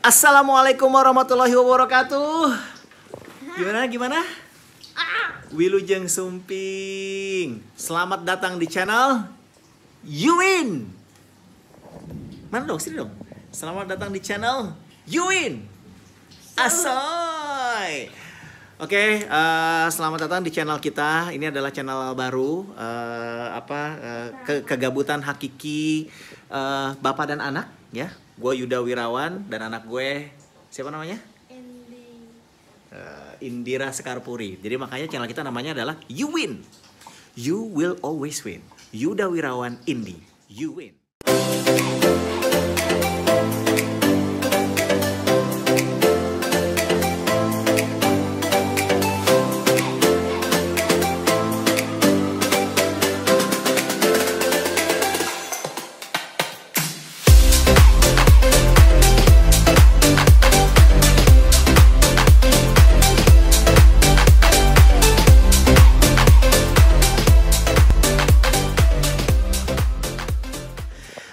Assalamualaikum warahmatullahi wabarakatuh. Gimana? Wilujeng Sumping. Selamat datang di channel Yuwin. Mana dong? Sini dong. Selamat datang di channel Yuwin. Asoy. Oke, selamat datang di channel kita. Ini adalah channel baru. Kegabutan hakiki bapak dan anak, ya. Gue Yuda Wirawan dan anak gue siapa namanya? Indira Sekarpuri. Jadi makanya channel kita namanya adalah You Win. You will always win. Yuda Wirawan Indi. You win.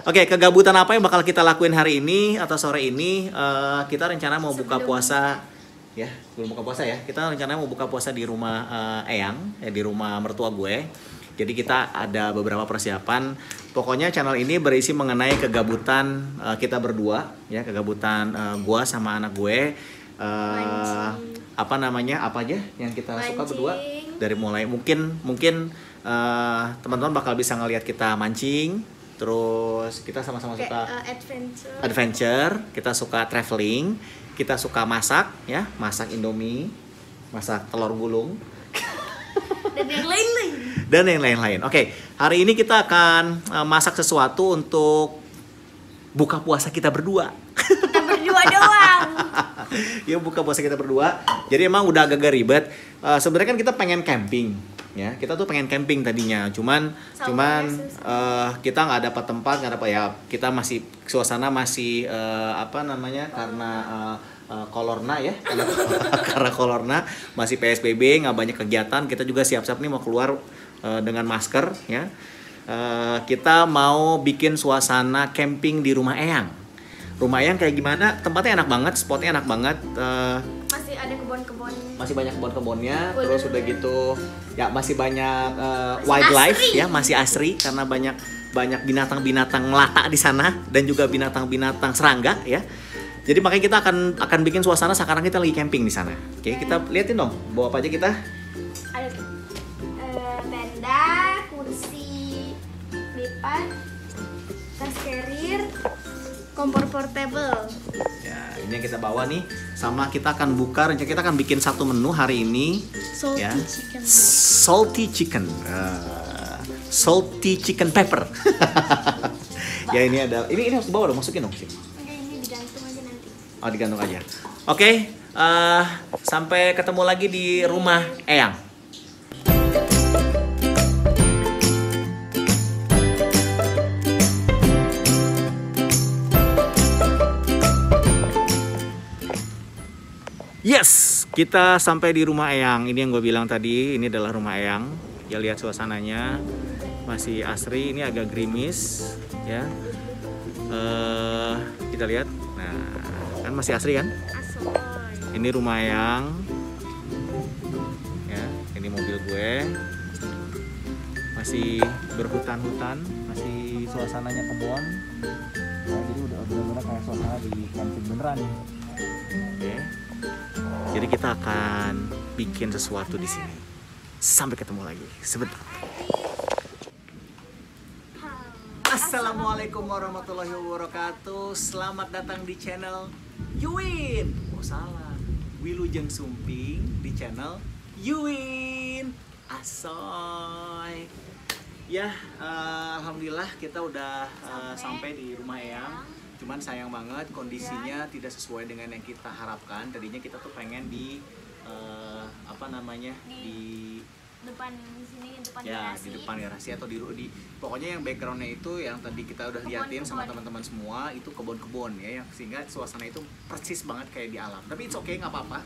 Oke, kegabutan apa yang bakal kita lakuin hari ini atau sore ini? Kita rencana mau buka puasa, ya, belum buka puasa ya. Kita rencana mau buka puasa di rumah Eyang, di rumah mertua gue. Jadi kita ada beberapa persiapan. Pokoknya channel ini berisi mengenai kegabutan kita berdua, ya, kegabutan gue sama anak gue. Apa aja yang kita suka berdua? Dari mulai mungkin teman-teman bakal bisa ngelihat kita mancing. Terus kita sama-sama suka adventure, kita suka traveling, kita suka masak, ya, masak Indomie, masak telur gulung, dan yang lain-lain. Oke, hari ini kita akan masak sesuatu untuk buka puasa kita berdua. Kita berdua doang. Ya, buka puasa kita berdua. Jadi emang udah agak ribet. Sebenarnya kan kita pengen camping. Ya, kita tuh pengen camping tadinya, cuman kita nggak dapat tempat, nggak dapat, ya, kita masih suasana masih karena kolorna, ya, karena kolorna masih PSBB, nggak banyak kegiatan. Kita juga siap-siap nih mau keluar dengan masker, ya. Kita mau bikin suasana camping di rumah Eyang. Rumah Eyang kayak gimana? Tempatnya enak banget, spotnya enak banget. Masih ada kebun-kebun. Masih banyak kebun-kebunnya. Terus udah gitu, ya, masih banyak wildlife, ya, masih asri karena banyak binatang-binatang melata di sana dan juga binatang-binatang serangga, ya. Jadi makanya kita akan bikin suasana sekarang kita lagi camping di sana. Oke, kita liatin dong, bawa apa aja kita? Ada tenda, kursi lipat, tas carrier, kompor portable. Ya, ini yang kita bawa nih. Sama kita akan buka, rencana kita akan bikin satu menu hari ini. Salty, ya, chicken. Salty chicken. Salty chicken pepper. Ya, ini ada. Ini harus dibawa dong, masukin dong. Oke, ini digantung aja nanti. Oh, digantung aja. Oke, sampai ketemu lagi di rumah Eyang. Yes, kita sampai di rumah Eyang. Ini yang gue bilang tadi, ini adalah rumah Eyang. Ya, lihat suasananya masih asri, ini agak gerimis, ya. Kita lihat, nah, kan masih asri kan? Asoy. Ini rumah Eyang, ya. Ini mobil gue, masih berhutan-hutan, masih suasananya kebun. Nah, jadi udah benar-benar kayak suasana di camping beneran. Oke. Jadi kita akan bikin sesuatu di sini. Sampai ketemu lagi sebentar. Assalamualaikum warahmatullahi wabarakatuh. Selamat datang di channel Yuwin. Oh, salah. Wilujeng Sumping di channel Yuwin. Asoy. Ya, alhamdulillah kita udah sampai di rumah Eyang. Cuman sayang banget kondisinya tidak sesuai dengan yang kita harapkan. Tadinya kita tuh pengen di di depan sini, depan ya, garasi. di depan garasi atau di pokoknya yang backgroundnya itu yang tadi kita udah liatin sama teman-teman semua itu kebun-kebun, ya, yang sehingga suasana itu persis banget kayak di alam. Tapi it's okay, nggak apa-apa.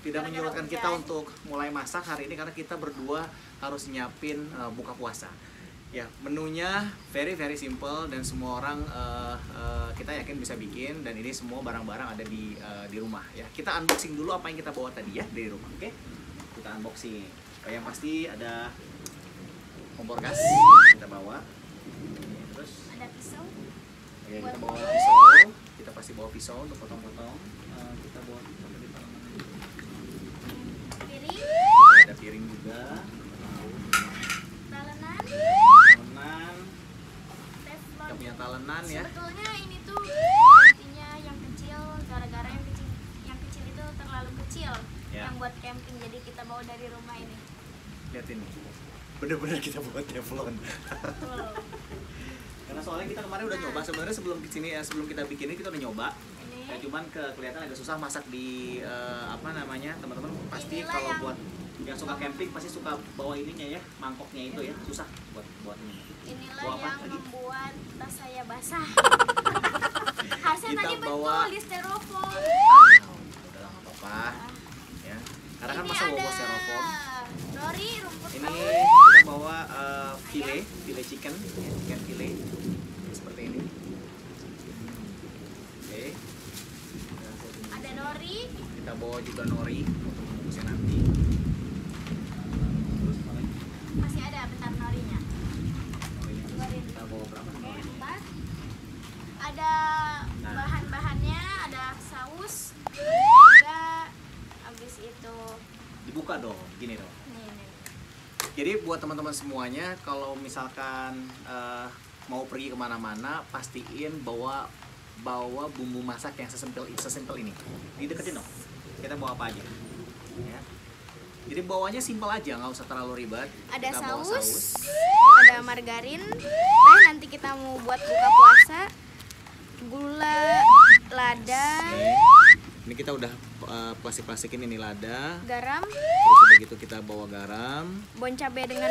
Tidak menyurutkan kita untuk mulai masak hari ini karena kita berdua harus nyiapin buka puasa. Ya, menunya very simple dan semua orang kita yakin bisa bikin, dan ini semua barang-barang ada di rumah ya. Kita unboxing dulu apa yang kita bawa tadi ya dari rumah, oke? Kita unboxing. Yang pasti ada kompor gas kita bawa. Terus Ada pisau. ya, kita bawa pisau. Kita pasti bawa pisau untuk potong-potong. Kita bawa Piring. ada piring juga. Talenan. Talenan. Teflon. Kita punya talenan ya. Sebetulnya ini tuh intinya yang kecil, gara-gara yang kecil itu terlalu kecil Ya. yang buat camping, jadi kita bawa dari rumah ini. Lihat ini. Bener-bener kita buat teflon. Betul. Karena soalnya kita kemarin udah nyoba sebenarnya sebelum kesini ya, sebelum kita bikin ini kita udah nyoba. Ini Ya, cuman kelihatan agak susah masak di apa namanya, teman-teman pasti Inilah kalau yang- buat yang suka camping pasti suka bawa ininya ya, mangkoknya itu ya, susah buat ini. inilah Bawa apa yang lagi? membuat tas saya basah. Harusnya Kita tadi bawa- betul di styrofoam. Udah nggak apa-apa ya. Karena kan Ini masa bawa ada styrofoam. nori, rumput Ini laut. kita bawa filet chicken, ya, chicken filet seperti ini. Oke. Ada nori. Kita bawa juga nori untuk membungkusnya nanti. Terus apa lagi? Masih ada bentar norinya. Norinya kita bawa berapa Oke, norinya? 4. Ada Nah. bahan-bahannya, ada saus, mentega, habis itu Dibuka dong, gini dong. nih. Jadi buat teman-teman semuanya, kalau misalkan mau pergi kemana-mana, pastiin bawa bumbu masak yang sesimpel ini. Dideketin dong. Kita bawa apa aja? Ya. Jadi bawanya simpel aja, nggak usah terlalu ribet. Ada Kita bawa saus, ada margarin, teh nanti kita mau buat buka puasa, gula, lada, Oke. Ini kita udah plastik-plastikin ini lada. garam, Terus udah gitu kita bawa garam. bon cabai dengan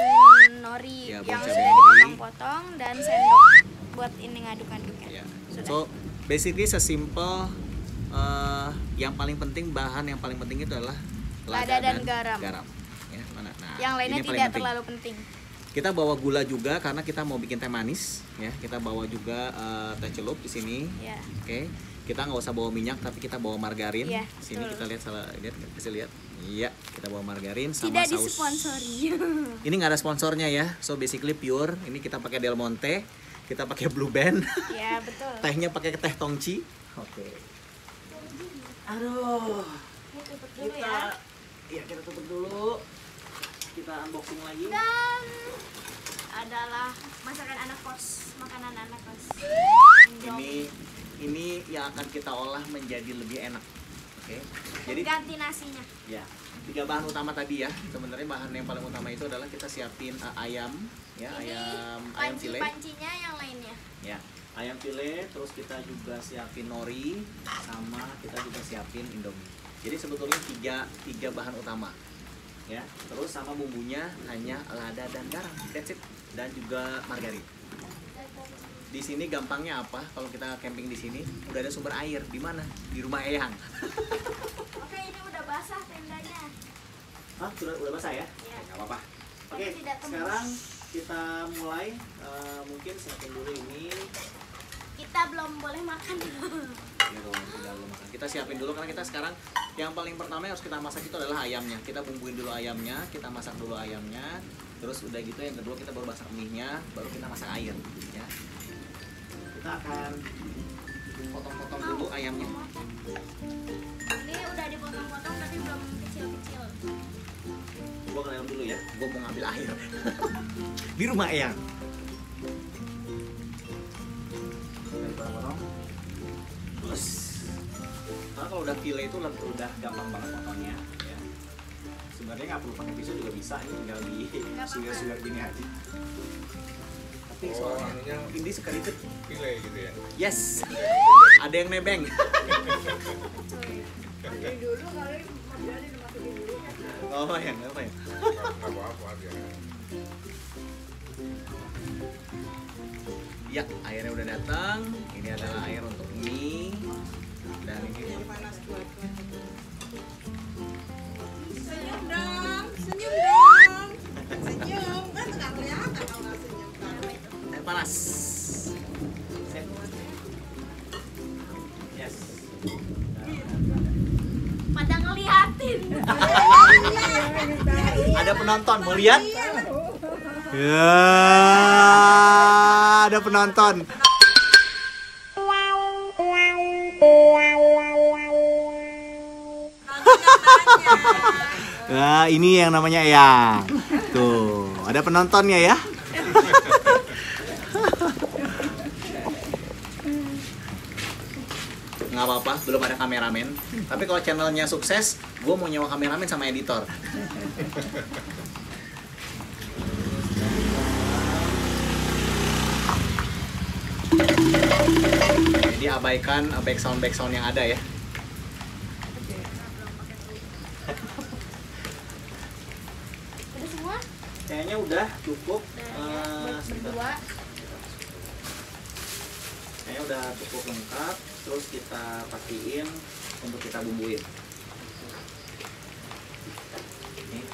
nori Ya, bon yang cabai sudah nori. dipotong-potong, dan sendok buat ini ngaduk-ngaduknya. Ya. Sudah. So basically sesimpel yang paling penting, bahan yang paling penting itu adalah Lada dan garam. Ya, mana? Nah, Yang lainnya ini paling tidak penting. terlalu penting. Kita bawa gula juga karena kita mau bikin teh manis, ya. Kita bawa juga teh celup di sini. Ya. Oke. Kita nggak usah bawa minyak, tapi kita bawa margarin. Iya, Sini betul. kita lihat, kasih lihat. Iya, kita bawa margarin sama Tidak saus. disponsori. Ini nggak ada sponsornya ya, so basically pure. Ini kita pakai Del Monte, kita pakai Blue Band, Ya, betul. tehnya pakai teh Tongci. Oke. Aduh, Tutup dulu kita, ya. kita tutup dulu. Kita unboxing lagi. Dan adalah masakan anak kos, makanan anak kos. Ini yang akan kita olah menjadi lebih enak. Oke. Jadi ganti nasinya. ya, 3 bahan utama tadi ya. Sebenarnya bahan yang paling utama itu adalah kita siapin ayam, ya, Ini ayam file. panci-pancinya yang lainnya. Ya, ayam file, terus kita juga siapin nori, sama kita juga siapin indomie. Jadi sebetulnya tiga bahan utama. Ya, terus sama bumbunya hanya lada dan garam, that's it, dan juga margarin. Di sini gampangnya apa? Kalau kita camping di sini, udah ada sumber air. Di mana? Di rumah Eyang. Oke, ini udah basah tendanya. Hah, udah basah ya? Ya. Nggak apa-apa. Oke, Tapi tidak tembus. sekarang kita mulai. Mungkin siapin dulu ini. Kita belum boleh makan. Ya, dong, tidak perlu makan. Kita siapin dulu karena kita sekarang yang paling pertama yang harus kita masak itu adalah ayamnya. Kita bumbuin dulu ayamnya, kita masak dulu ayamnya. Terus udah gitu yang kedua kita baru masak mie-nya, baru kita masak air. Ya. Kita akan potong-potong dulu ayamnya. Ini udah dipotong-potong tapi belum kecil-kecil. Gua ke dalam dulu ya, gua mau ngambil air. Di rumah Eyang. Kita potong. Terus, karena kalau udah file itu udah gampang banget potongnya. Ya. Sebenarnya nggak perlu pakai pisau juga bisa, ini tinggal di sugar gini aja. Tapi soalnya ini sekelipet. File gitu ya. Yes, ada yang nebeng. Oh ya, nggak apa ya. Nggak apa-apa dia. Ya, airnya udah datang. Ini adalah air untuk mie. Dan ini Senyum dong, senyum dong, senyum kan nggak kelihatan kalau nggak senyum kan. Pada ngeliatin. Ada penonton mau lihat? Ya, ada penonton. Nah, ini yang namanya Eyang. Tuh, ada penontonnya ya. Nggak apa-apa, belum ada kameramen. Tapi kalau channelnya sukses, gue mau nyewa kameramen sama editor. Jadi abaikan backsound yang ada ya. Udah semua? Kayaknya udah cukup. Buat berdua. Kayaknya udah cukup lengkap. Terus kita pastiin untuk kita bumbuin. Nih.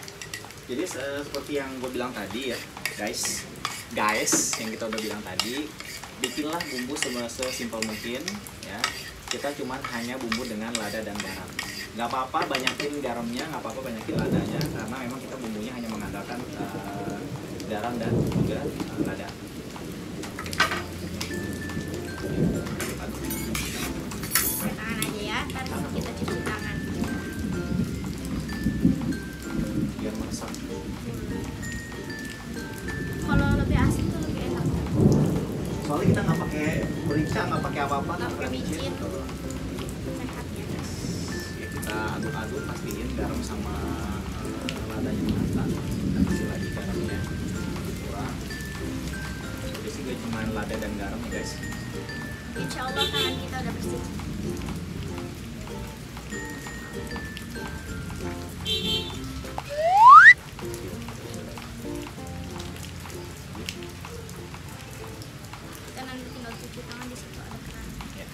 Jadi seperti yang gue bilang tadi ya, guys, yang kita udah bilang tadi, bikinlah bumbu sesimpel mungkin ya. Kita cuman hanya bumbu dengan lada dan garam. Nggak apa-apa banyakin garamnya, nggak apa-apa banyakin ladanya, karena memang kita bumbunya hanya mengandalkan garam dan juga lada. Pakai tangan aja ya, ntar kita cuci tangan. Biar masak. Kalau lebih asik tuh lebih enak. Soalnya kita nggak pakai merica, nggak pakai apa-apa, Nggak pakai micin. Sehat ya guys. Ya, kita aduk-aduk, pastiin garam sama ladanya merata. Kita kasih lagi garamnya kurang. Jadi sih gue cuma lada dan garam ya guys. Insya Allah tangan kita udah bersih. Kita nanti tinggal cuci tangan di situ ada keran. Ya.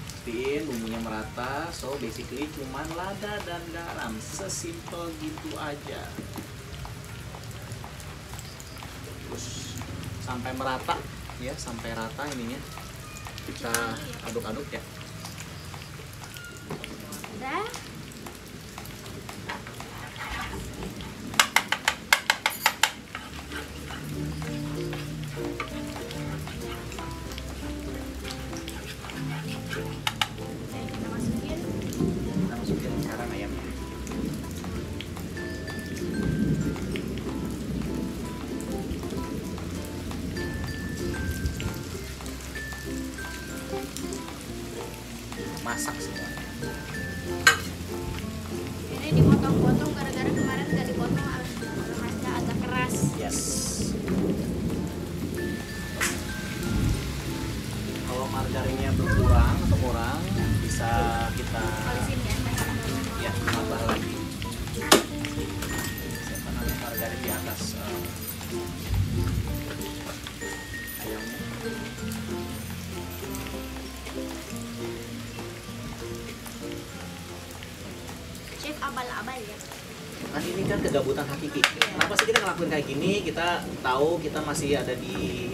Pastiin bumbunya merata. So basically cuma lada dan garam, sesimpel gitu aja. Terus sampai merata ya, sampai rata ininya. Kita aduk-aduk ya. Udah. Oke, kita masukin. Kita masukin sekarang ayamnya. Masak semuanya. Ini dipotong-potong gara-gara kemarin nggak dipotong rasanya agak keras. Yes. Kalau margarinnya berkurang atau kurang, bisa kita Olisin ya. ya tambah lagi. Siapa namanya margarin di atas ayamnya. Chef abal-abal ya. Kan ini kan kegabutan hakiki. Kenapa sih kita ngelakuin kayak gini? Kita tahu kita masih ada di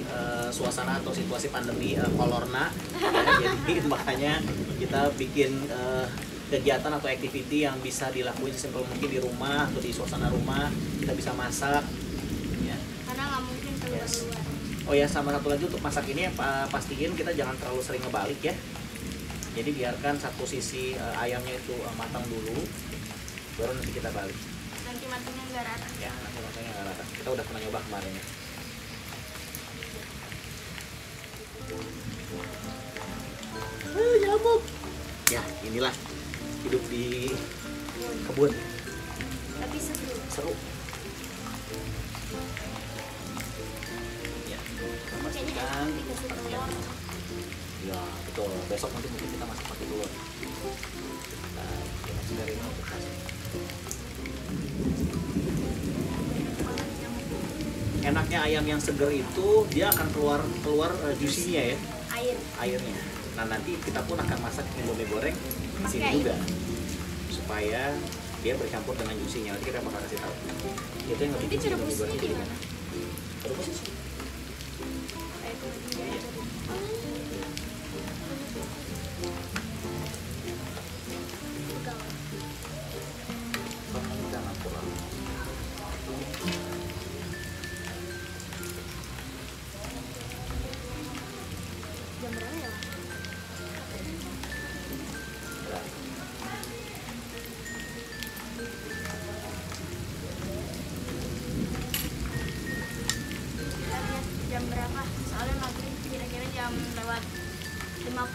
suasana atau situasi pandemi corona. Ya, jadi makanya kita bikin kegiatan atau activity yang bisa dilakuin sesimpel mungkin di rumah atau di suasana rumah. Kita bisa masak. Ya. Karena nggak mungkin keluar-keluar. Oh ya, sama satu lagi untuk masak ini pastiin kita jangan terlalu sering ngebalik ya. Jadi biarkan satu sisi ayamnya itu matang dulu, baru nanti kita balik. Nanti matangnya nggak rata. Ya, nanti matangnya nggak rata. Kita udah pernah nyoba kemarin ya. Nyamuk. Ya, inilah hidup di kebun. Tapi seru. Seru. Ya, kita Kayaknya masukkan. enak dikasih telur. Ya, betul. Besok nanti mungkin kita masak pakai telur. Nah, kita dari ini untuk kasih. Enaknya ayam yang seger itu dia akan keluar juicy-nya ya, airnya. Nah, nanti kita pun akan masak indomie goreng di sini Pakai juga supaya dia bercampur dengan juicy-nya. Nanti kita bakal kasih tahu. Itu yang lebih Nanti juicy rebusnya indomie goreng di jadi mana? Rebus. Kayak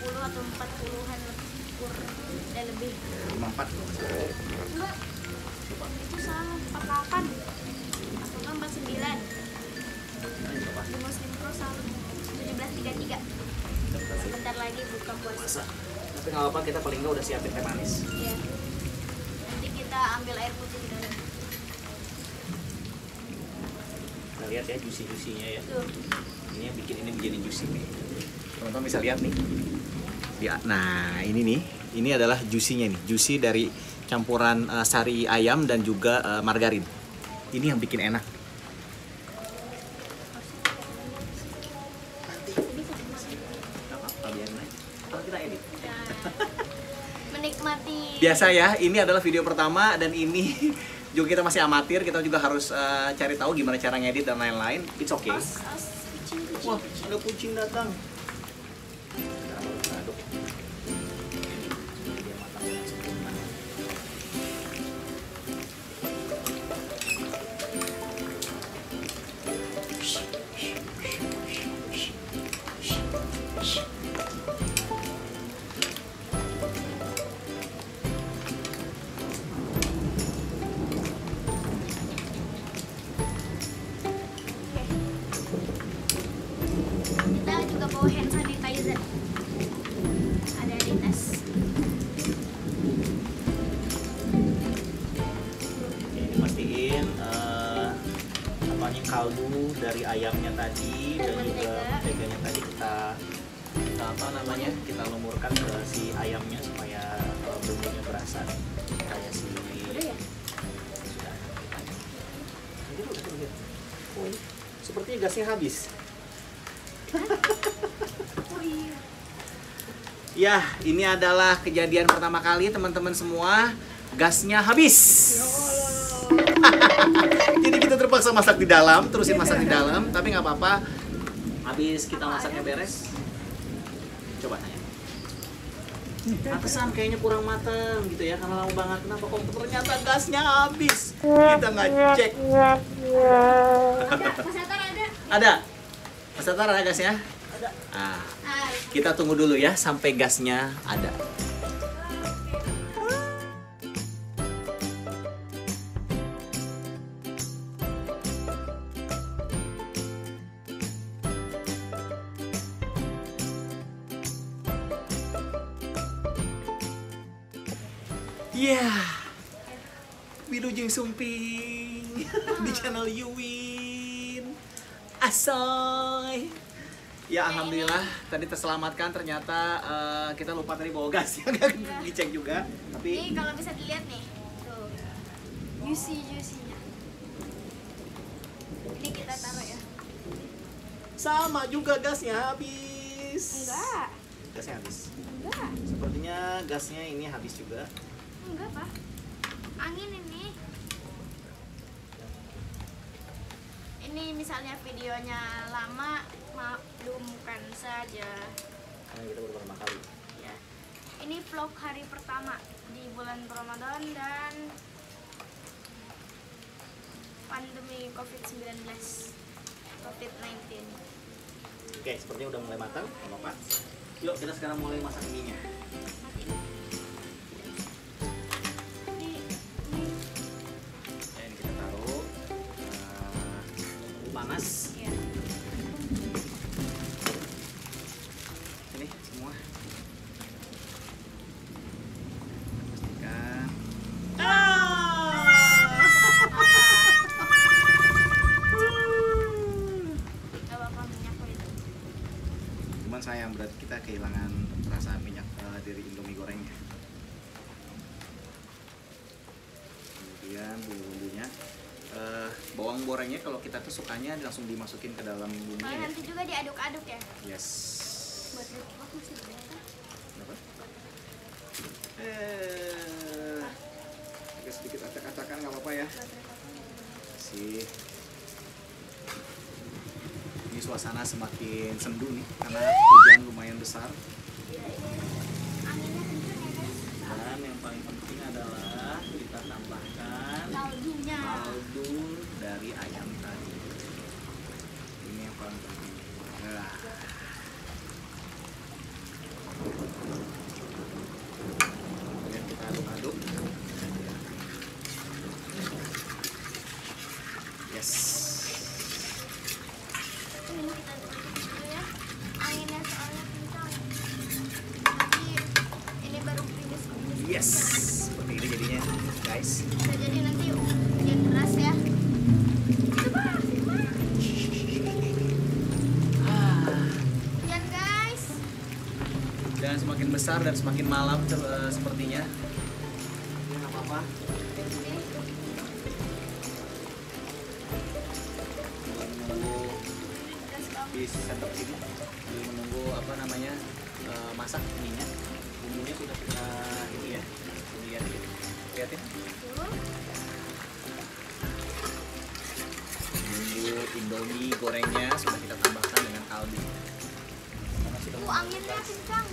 50 atau 40-an lebih. 54 loh. Enggak, itu salah, 48 atau enggak 49. Di Muslim Pro salah 17.33. Sebentar lagi buka puasa. Tapi nggak apa-apa, kita paling nggak udah siapin teh manis. Iya. Nanti kita ambil air putih di dalam. Kita lihat ya juicy-juicy-nya ya. Tuh. Ini yang bikin ini menjadi juicy nih. Teman-teman bisa lihat nih. Ya, nah ini nih, ini adalah juicy-nya nih. Juicy dari campuran sari ayam dan juga margarin. Ini yang bikin enak. Menikmati. Biasa ya, ini adalah video pertama dan ini juga kita masih amatir, kita juga harus cari tahu gimana cara ngedit dan lain-lain. It's okay. Kucing. Wah, ada kucing datang. Aduk. Biar matang dengan sempurna. Kita juga bawa hand sanitizer. Ada di tas. Oke, ini pastiin apanya kaldu dari ayamnya tadi dan juga menteganya tadi kita apa namanya kita lumurkan ke si ayamnya supaya bumbunya berasa kayak si Udah ya? sudah. Oh, sepertinya gasnya habis. Oh iya. Ya, ini adalah kejadian pertama kali teman-teman semua, gasnya habis. Jadi kita terpaksa masak di dalam, terusin masak di dalam, tapi nggak apa-apa. Habis kita masaknya beres, coba tanya. Pantesan kayaknya kurang matang gitu ya, karena lama banget. Kenapa kok ternyata gasnya habis? Kita nggak cek. Mas Atar ada? Ada. Mas Tatar ada gasnya? Ada. Ah, kita tunggu dulu ya sampai gasnya ada. Yeah, Wilujeng Sumping di channel Yuwin. Asoy. Ya alhamdulillah tadi terselamatkan, ternyata kita lupa tadi bawa gas ya, nggak dicek juga. Tapi Ini kalau bisa dilihat nih, tuh juicy-nya. Ini kita taruh ya. sama juga gasnya habis. Enggak. Gasnya habis. Enggak. Sepertinya gasnya ini habis juga. Enggak, Pak. Angin ini. Ini misalnya videonya lama, maklumkan saja. Karena kita baru pertama kali. Ya. Ini vlog hari pertama di bulan Ramadan dan pandemi COVID-19. COVID-19. Oke, sepertinya udah mulai matang, nggak apa-apa. Yuk kita sekarang mulai masak mie-nya. Ya, ini kita taruh panas. Ya. Ini semua. Pastikan. Gak apa-apa minyak kok itu. Cuman sayang berarti kita kehilangan rasa minyak dari Indomie gorengnya. Kemudian bumbu-bumbunya, bawang gorengnya kalau kita tuh sukanya langsung dimasukin ke dalam Kalau bumbunya ya. nanti juga diaduk-aduk ya. Yes. Buat repot masih berapa? Kenapa? Agak sedikit acak-acakan nggak apa-apa ya. Sih. Ini suasana semakin sendu nih karena hujan lumayan besar. Anginnya kenceng ya guys. Dan yang paling penting adalah kita tambahkan Kaldunya. kaldu dari ayam tadi. Ini yang paling penting. Nah. Yes, seperti ini jadinya, guys. Bisa jadi nanti hujan deras ya. Itu Pak. Hujan guys. Dan semakin besar dan semakin malam sepertinya. Ya, nggak apa-apa. Menunggu di setup sini, sambil menunggu apa namanya masak ininya. Bumbunya sudah kita ini ya, lihatin. Bumbu Indomie gorengnya sudah kita tambahkan dengan kaldu. Anginnya kencang.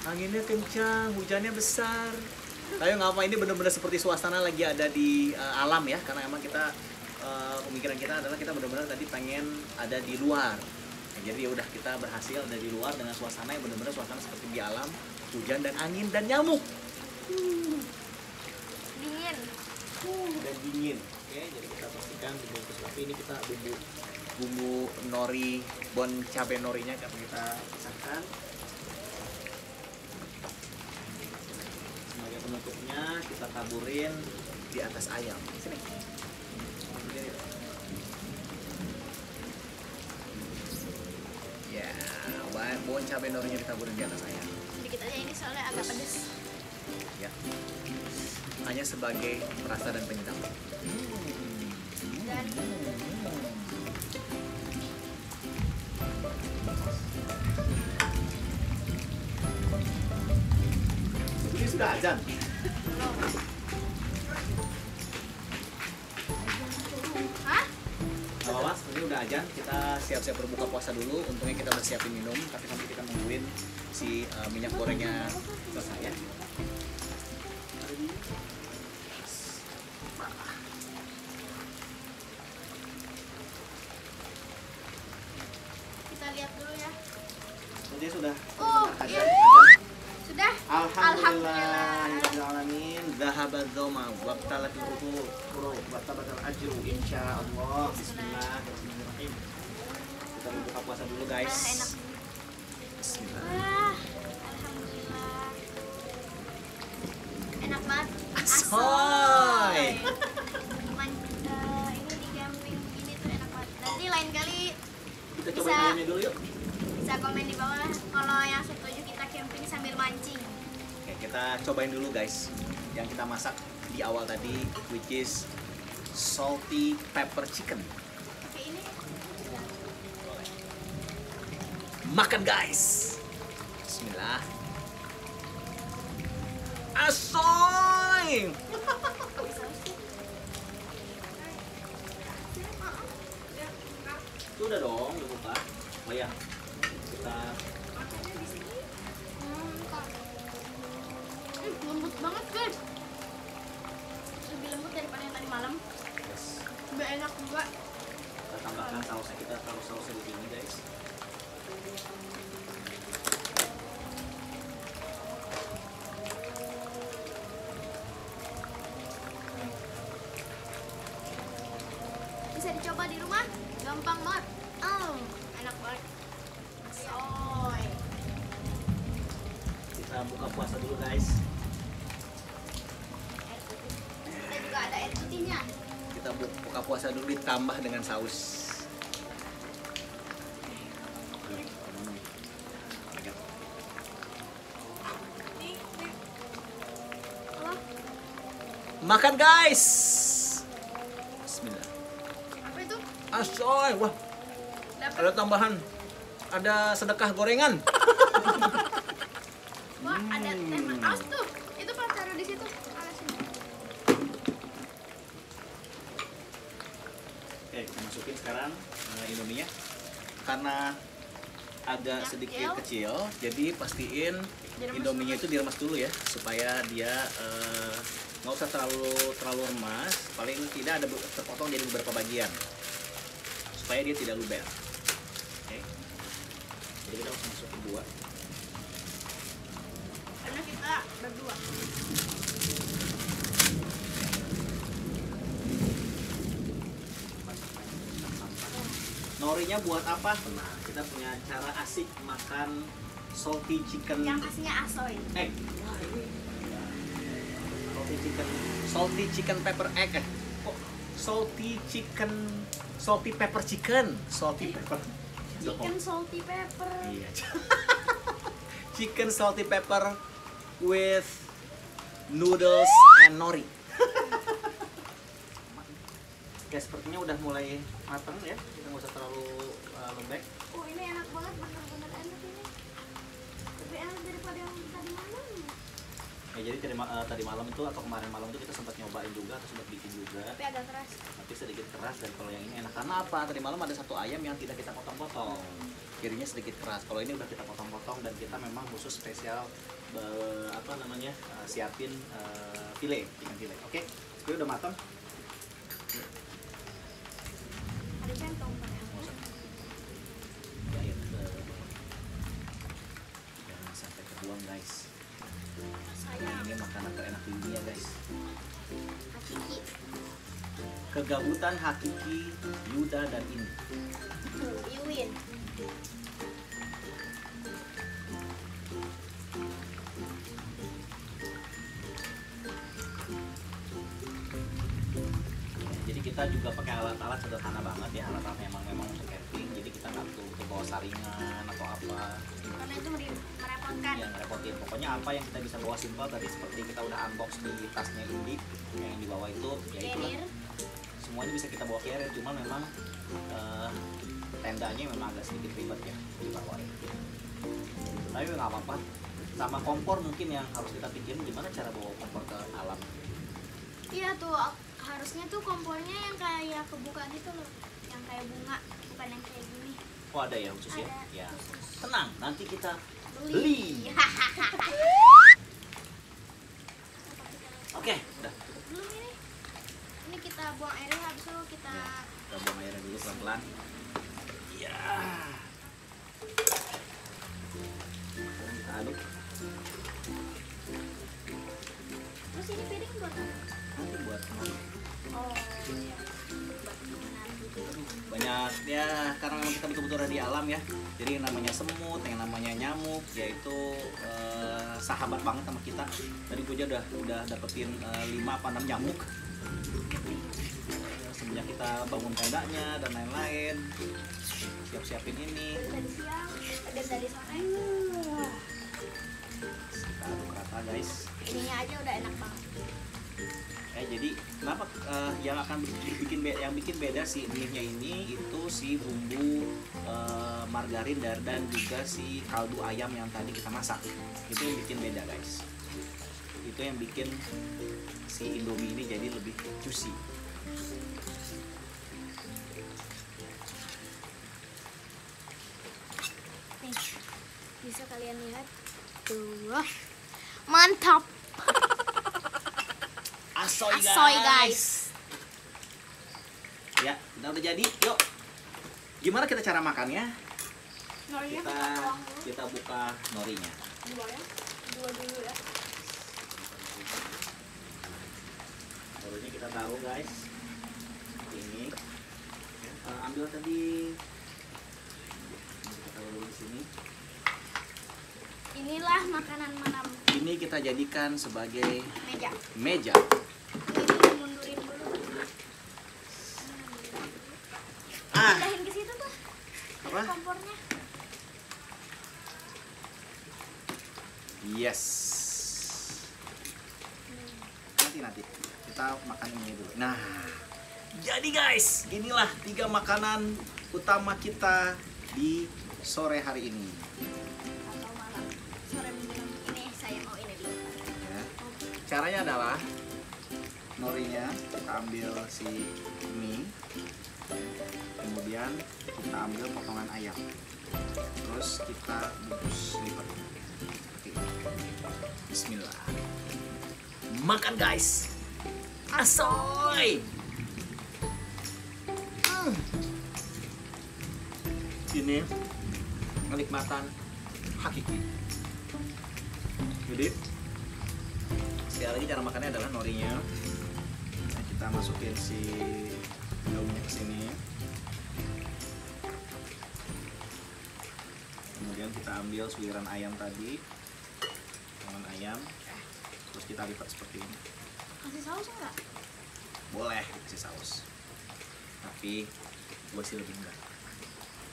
Anginnya kencang, hujannya besar. Tapi nggak apa, ini benar-benar seperti suasana lagi ada di alam ya, karena emang kita pemikiran kita adalah kita benar-benar tadi pengen ada di luar. Nah, jadi ya udah kita berhasil ada di luar dengan suasana yang benar-benar suasana seperti di alam, hujan dan angin dan nyamuk. Dingin. Dan dingin. Oke, jadi kita pastikan dibungkus, tapi ini kita bumbu nori, bon cabai norinya akan kita pisahkan. Sebagai penutupnya kita taburin di atas ayam. Sini. Ya, bon cabai norinya ditaburin di atas ayam. Sedikit aja ini soalnya agak pedas. Ya. Hanya sebagai perasa dan penyedap. Dan Ini sudah azan. hah? Gak apa-apa, ini udah azan. Kita siap-siap berbuka puasa dulu. Untungnya kita udah siapin minum, tapi sampai kita nungguin si minyak gorengnya selesai ya. Kita lihat dulu ya. Jadi sudah Oh, iya. Sudah. Alhamdulillahirrahmanirrahim. Dhahaba dhoma wabtalatil urut wabtalatil ajru insyaallah. Bismillahirrahmanirrahim. Kita buka puasa dulu guys. Enak. Bismillah. Alhamdulillah. Enak banget. Asoy. Ini di camping ini tuh enak banget. Nanti lain kali Kita coba Bisa. ayamnya dulu yuk. bisa komen di bawah kalau yang setuju kita camping sambil mancing. Oke, kita cobain dulu guys yang kita masak di awal tadi, which is salty pepper chicken. Oke, ini Makan guys. Bismillah. Asoy. Sudah dong, dibuka. Oh ya, kita lembut banget guys. Lebih lembut daripada yang tadi malam. Lebih enak juga. kita tambahkan sausnya, kita taruh sausnya di sini guys. Bisa dicoba di rumah, gampang banget. Enak banget. Soy. Kita buka puasa dulu guys. Air putih. Kita juga ada air putihnya. Kita buka puasa dulu ditambah dengan saus. Oh, Makan guys. Bismillah. apa itu? Asoy, wah, Dapat. ada tambahan. Ada sedekah gorengan. Wah, ada teh manis tuh. Itu pas taruh di situ. Alasin. Oke, kita masukin sekarang Indominya. Karena agak Ya, sedikit kecil, jadi pastiin Indominya itu diremas dulu ya, supaya dia nggak usah terlalu remas, paling tidak ada terpotong jadi beberapa bagian, supaya dia tidak luber. Oke, jadi kita langsung masuk kedua. Karena kita berdua. Norinya buat apa? Nah, kita punya cara asik makan salty chicken. Yang kasihnya asoy. Eh, salty chicken pepper egg. Salty pepper chicken. Chicken salty pepper. Iya. Chicken salty pepper with noodles and nori. Oke, sepertinya udah mulai matang ya. Kita nggak usah terlalu lembek. Oh, ini enak banget, bener-bener enak ini. Lebih enak daripada yang tadi malam. Ya, jadi tadi malam itu atau kemarin malam itu kita sempat nyobain juga atau sempat bikin juga. Tapi agak keras. Tapi sedikit keras, dan kalau yang ini enak karena apa? Tadi malam ada satu ayam yang tidak kita potong-potong. Kirinya sedikit keras. Kalau ini udah kita potong-potong dan kita memang khusus spesial siapin file, ikan file. Oke, gue udah matang. Ada centong pakai apa? Jahit ke bawah. Jangan sampai kebuang guys. Sayang. Ini makanan terenak di dunia guys. Hakiki. Kegabutan hakiki Yuda dan ini. Iwin. Jadi kita juga pakai alat-alat sederhana banget ya, alat-alat memang untuk camping. Jadi kita nggak perlu bawa saringan atau apa. Karena itu merepotkan. Yang ngerepotin. Pokoknya apa yang kita bisa bawa simpel tadi seperti kita udah unbox di tasnya Indi yang di bawah itu, ya itulah. Carrier. Semuanya bisa kita bawa carrier, cuma memang tendanya memang agak sedikit ribet ya di bawah ya. Tapi nggak apa-apa. Sama kompor mungkin yang harus kita pikirin gimana cara bawa kompor ke alam. Iya tuh, harusnya tuh kompornya yang kayak kebuka gitu loh, yang kayak bunga, bukan yang kayak gini. Oh ada ya khusus ya? Ada Ya. khusus. Tenang, nanti kita Beli. beli. Oke, udah. Belum ini. Ini kita buang airnya, habis itu kita Kita buang airnya dulu pelan-pelan. Ya. Kita aduk. terus ini piring buat apa? Nanti buat makan. Oh iya, buat gimana gitu. Banyak ya, karena memang kita betul-betul ada di alam ya. Jadi yang namanya semut, yang namanya nyamuk, yaitu sahabat banget sama kita. Tadi gue aja udah dapetin 5 apa 6 nyamuk. Semenjak kita bangun tendanya dan lain-lain, siap-siapin ini. Dari tadi siang dan dari sore. Kita aduk rata guys. Ininya aja udah enak banget. Jadi kenapa yang akan bikin beda si mie-nya ini itu si bumbu margarin dan juga si kaldu ayam yang tadi kita masak. Itu yang bikin beda guys. Itu yang bikin si Indomie ini jadi lebih juicy. Nih, bisa kalian lihat tuh, mantap. Asoy guys. Ya, udah jadi. Yuk. Gimana kita cara makannya? Norinya Kita kita tuang dulu. kita buka norinya. Dua dulu ya. Norinya kita taruh guys. Ini. Ambil tadi. Kita taruh dulu di sini. Inilah makanan malam. Ini kita jadikan sebagai Meja. meja. Ini mundurin dulu. Pindahin ke situ tuh. Apa? Kompornya. Yes. Nanti kita makan ini dulu. Nah, jadi guys, inilah 3 makanan utama kita di sore hari ini. Atau malam. Sore menjelang ini saya mau ini dulu. Ya. Caranya adalah norinya kita ambil si mie, kemudian kita ambil potongan ayam, terus kita bungkus lipat seperti ini. Bismillah, makan guys. Asoy. Ini kenikmatan hakiki. Jadi sekali lagi cara makannya adalah norinya kita masukin si daunnya ke sini, kemudian kita ambil suiran ayam tadi, potongan ayam, terus kita lipat seperti ini. Kasih saus enggak? Boleh kasih saus. Tapi gue sih lebih enggak.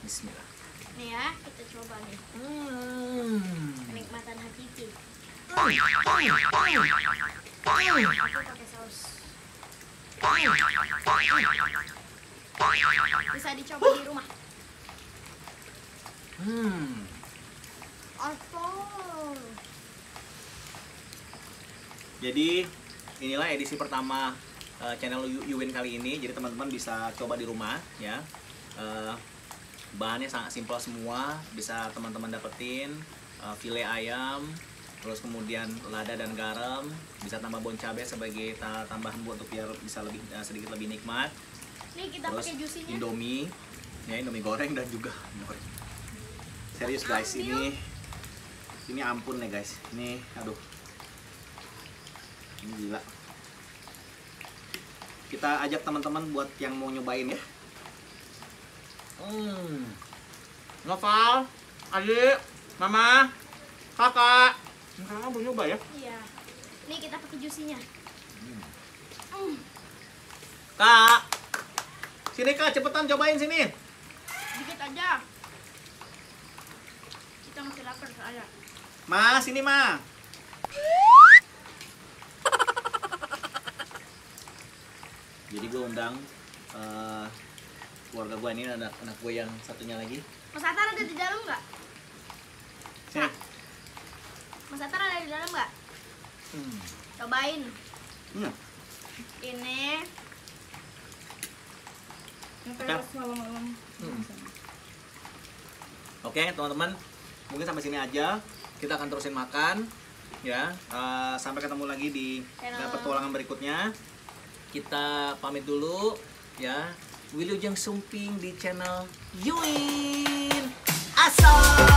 Bismillah. Nih ya, kita coba nih. Kenikmatan hakiki. Aku pakai saus. Bisa dicoba di rumah. Apel. Jadi inilah edisi pertama channel Yuwin kali ini. Jadi teman-teman bisa coba di rumah ya. Bahannya sangat simpel semua, bisa teman-teman dapetin file ayam, terus kemudian lada dan garam, bisa tambah bon cabai sebagai tambahan buat untuk biar bisa lebih sedikit lebih nikmat. Nih kita Terus pakai jusinya. Indomie, ya Indomie goreng dan juga goreng. Serius guys, ini ampun nih guys, ini aduh, ini gila. Kita ajak teman-teman buat yang mau nyobain ya. Noval, adik, mama, kakak, kakak mau nyoba ya? Iya. Nih kita pakai jusinya. Kak, sini kak, cepetan cobain sini. Dikit aja. Kita masih lapar soalnya. Ma, sini ma. Jadi gue undang keluarga gue, ini ada anak gue yang satunya lagi. Mas Atar ada di dalam nggak? Sini. Mas Atar ada di dalam nggak? Cobain. Ini. Malam-malam. Oke teman-teman, mungkin sampai sini aja. Kita akan terusin makan ya. Sampai ketemu lagi di petualangan berikutnya. Kita pamit dulu ya. Wilujeng Sumping di channel Yuwin. Asal.